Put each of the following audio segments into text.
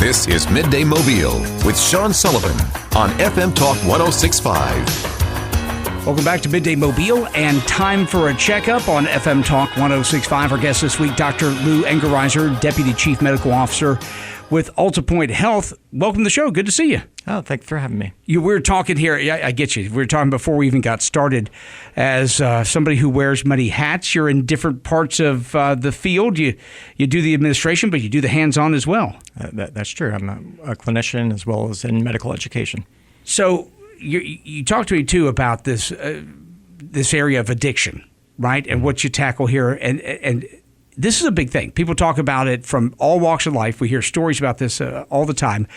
This is Midday Mobile with Sean Sullivan on FM Talk 106.5. Welcome back to Midday Mobile and time for a checkup on FM Talk 106.5. Our guest this week, Dr. Lou Engeriser, Deputy Chief Medical Officer with AltaPointe Health. Welcome to the show. Good to see you. Oh, thanks for having me. We were talking here. Yeah, I get you. We were talking before we even got started. As somebody who wears many hats, you're in different parts of the field. You do the administration, but you do the hands-on as well. That's true. I'm a clinician as well as in medical education. So you talked to me, too, about this area of addiction, right, and what you tackle here. And this is a big thing. People talk about it from all walks of life. We hear stories about this all the time.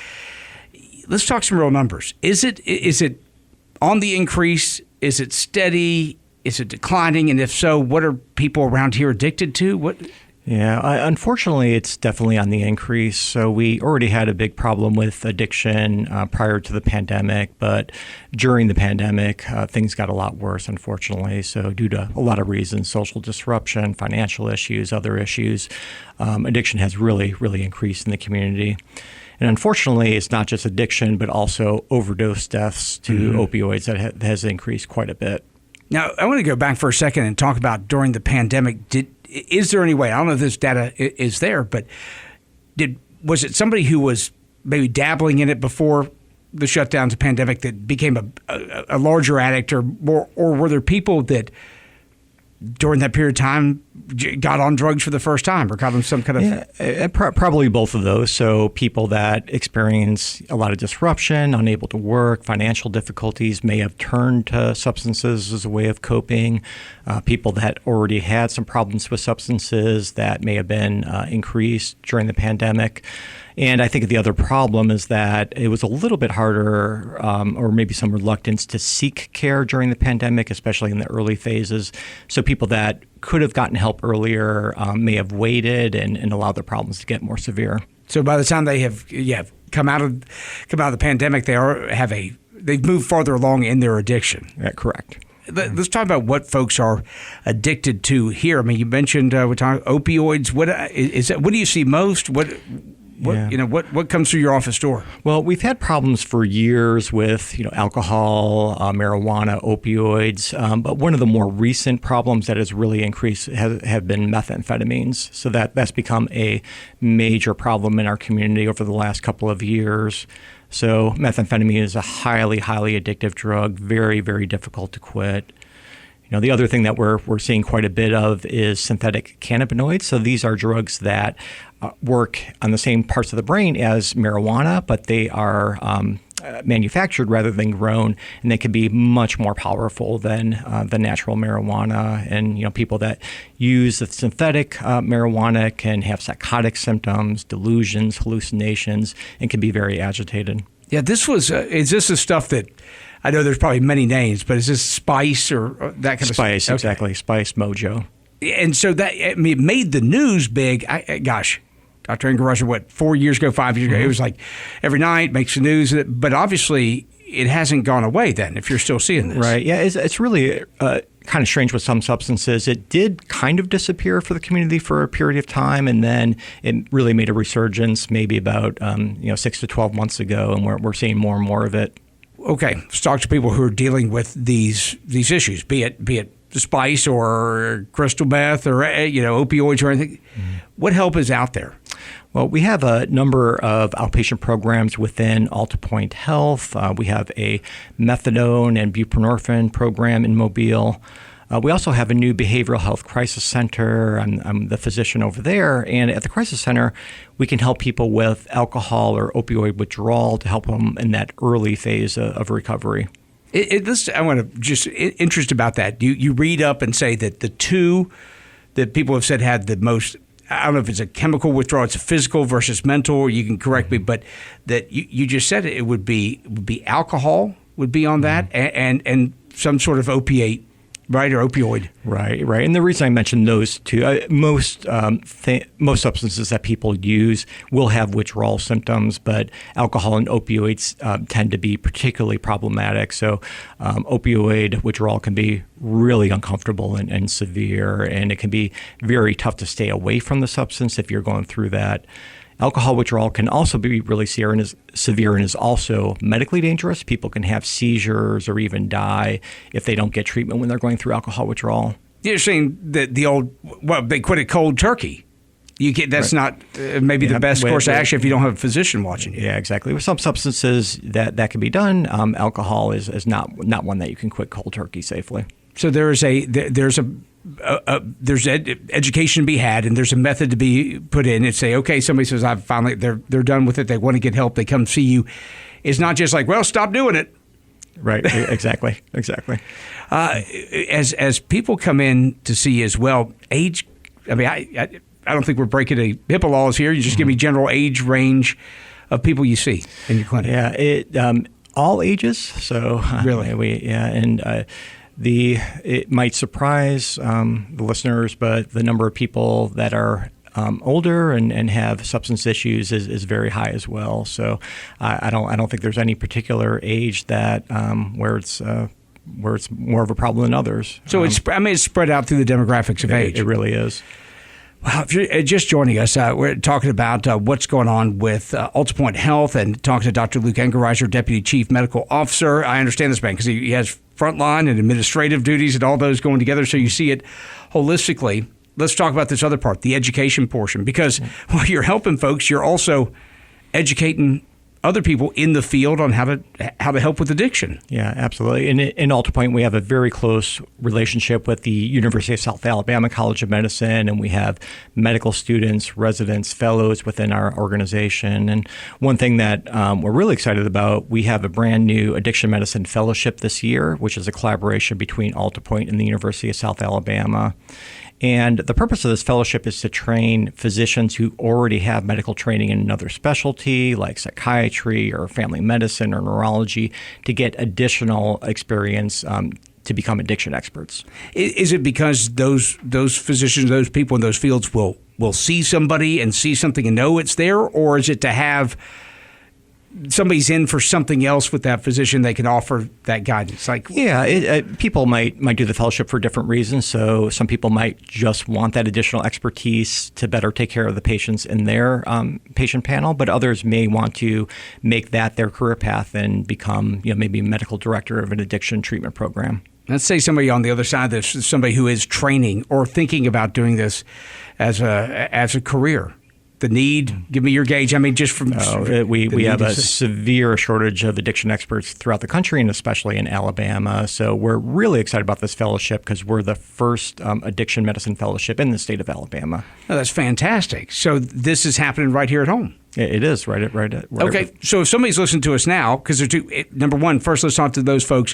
Let's talk some real numbers. Is it on the increase? Is it steady? Is it declining? And if so, what are people around here addicted to? Yeah, unfortunately, it's definitely on the increase. So we already had a big problem with addiction prior to the pandemic, but during the pandemic, things got a lot worse, unfortunately. So due to a lot of reasons, social disruption, financial issues, other issues, addiction has really, really increased in the community. And unfortunately, it's not just addiction, but also overdose deaths to opioids that has increased quite a bit. Now, I want to go back for a second and talk about during the pandemic. Is there any way, I don't know if this data is there, but was it somebody who was maybe dabbling in it before the shutdowns of pandemic that became a larger addict, or were there people that during that period of time got on drugs for the first time or got on some kind of... Probably both of those. So people that experience a lot of disruption, unable to work, financial difficulties may have turned to substances as a way of coping. People that already had some problems with substances that may have been increased during the pandemic. And I think the other problem is that it was a little bit harder or maybe some reluctance to seek care during the pandemic, especially in the early phases. So people that could have gotten help earlier may have waited and allowed their problems to get more severe. So by the time they have come out of the pandemic, they've moved farther along in their addiction. Yeah, correct. Let's talk about what folks are addicted to here. I mean, you mentioned we're talking opioids. What is that? What do you see most? What comes through your office door? Well, we've had problems for years with alcohol, marijuana, opioids, but one of the more recent problems that has really increased have been methamphetamines. So that's become a major problem in our community over the last couple of years. So methamphetamine is a highly, highly addictive drug, very, very difficult to quit. The other thing that we're seeing quite a bit of is synthetic cannabinoids. So these are drugs that work on the same parts of the brain as marijuana, but they are manufactured rather than grown, and they can be much more powerful than the natural marijuana. And people that use the synthetic marijuana can have psychotic symptoms, delusions, hallucinations, and can be very agitated. Yeah, is this the stuff that, I know there's probably many names, but is this Spice or that kind of stuff? Spice, okay. Exactly. Spice, Mojo. And so it made the news big. Dr. Engeriser, 4 years ago, 5 years ago, it was like every night makes the news. But obviously, it hasn't gone away then, if you're still seeing this. Right. Yeah, it's really kind of strange with some substances. It did kind of disappear for the community for a period of time, and then it really made a resurgence maybe about 6 to 12 months ago, and we're seeing more and more of it. Okay, let's talk to people who are dealing with these issues, be it spice or crystal meth or opioids or anything. What help is out there? Well, we have a number of outpatient programs within AltaPointe Health. We have a methadone and buprenorphine program in Mobile. We also have a new behavioral health crisis center. I'm the physician over there. And at the crisis center, we can help people with alcohol or opioid withdrawal to help them in that early phase of recovery. I want to just interest about that. You read up and say that the two that people have said had the most, I don't know if it's a chemical withdrawal, it's a physical versus mental, you can correct me, but that you just said it would be alcohol would be on that and some sort of opiate, right, or opioid. Right. And the reason I mentioned those two, most substances that people use will have withdrawal symptoms, but alcohol and opioids tend to be particularly problematic. So opioid withdrawal can be really uncomfortable and severe, and it can be very tough to stay away from the substance if you're going through that. Alcohol withdrawal can also be really severe and is also medically dangerous. People can have seizures or even die if they don't get treatment when they're going through alcohol withdrawal. You're saying that they quit it cold turkey. That's right. Not maybe the best course of action if you don't have a physician watching you. Yeah, exactly. With some substances that can be done, alcohol is not one that you can quit cold turkey safely. So there's education to be had, and there's a method to be put in. And say, okay, somebody says they're done with it. They want to get help. They come see you. It's not just like, well, stop doing it. Right. Exactly. As people come in to see you as well, age. I mean, I don't think we're breaking any HIPAA laws here. You just give me general age range of people you see in your clinic. Yeah. All ages. So really, it might surprise the listeners, but the number of people that are older and have substance issues is very high as well. So I don't think there's any particular age that where it's more of a problem than others. So it's spread out through the demographics of age. It really is. Well, if you're just joining us, we're talking about what's going on with AltaPointe Health and talking to Dr. Luke Engeriser, Deputy Chief Medical Officer. I understand this man because he has frontline and administrative duties and all those going together, so you see it holistically. Let's talk about this other part, the education portion, because while you're helping folks, you're also educating other people in the field on how to help with addiction. Yeah, absolutely. In AltaPointe, we have a very close relationship with the University of South Alabama College of Medicine, and we have medical students, residents, fellows within our organization. And one thing that we're really excited about, we have a brand new addiction medicine fellowship this year, which is a collaboration between AltaPointe and the University of South Alabama. And the purpose of this fellowship is to train physicians who already have medical training in another specialty like psychiatry or family medicine or neurology to get additional experience to become addiction experts. Is it because those physicians, those people in those fields will see somebody and see something and know it's there, or is it to have somebody's in for something else with that physician, they can offer that guidance? People might do the fellowship for different reasons. So some people might just want that additional expertise to better take care of the patients in their patient panel, but others may want to make that their career path and become, maybe medical director of an addiction treatment program. Let's say somebody on the other side of this, somebody who is training or thinking about doing this as a career. The need, give me your gauge. I mean, just from we have a severe shortage of addiction experts throughout the country and especially in Alabama. So we're really excited about this fellowship because we're the first addiction medicine fellowship in the state of Alabama. Oh, that's fantastic. So this is happening right here at home. It is right. Okay, so if somebody's listening to us now, because number one, first let's talk to those folks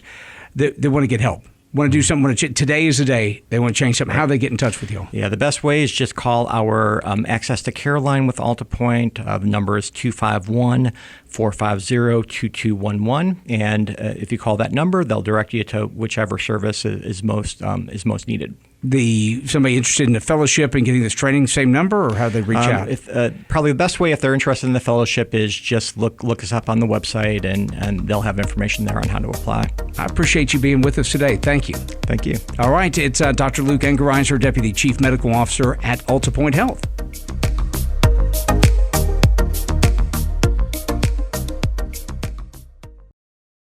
that want to get help. Want to do something, today is the day they want to change something. How do they get in touch with you? Yeah, the best way is just call our Access to Care line with AltaPointe. The number is 251-450-2211. And if you call that number, they'll direct you to whichever service is most needed. Somebody interested in the fellowship and getting this training, same number, or how do they reach out? Probably the best way, if they're interested in the fellowship, is just look us up on the website, and they'll have information there on how to apply. I appreciate you being with us today. Thank you. Thank you. All right, it's Dr. Luke Engeriser, Deputy Chief Medical Officer at AltaPointe Health.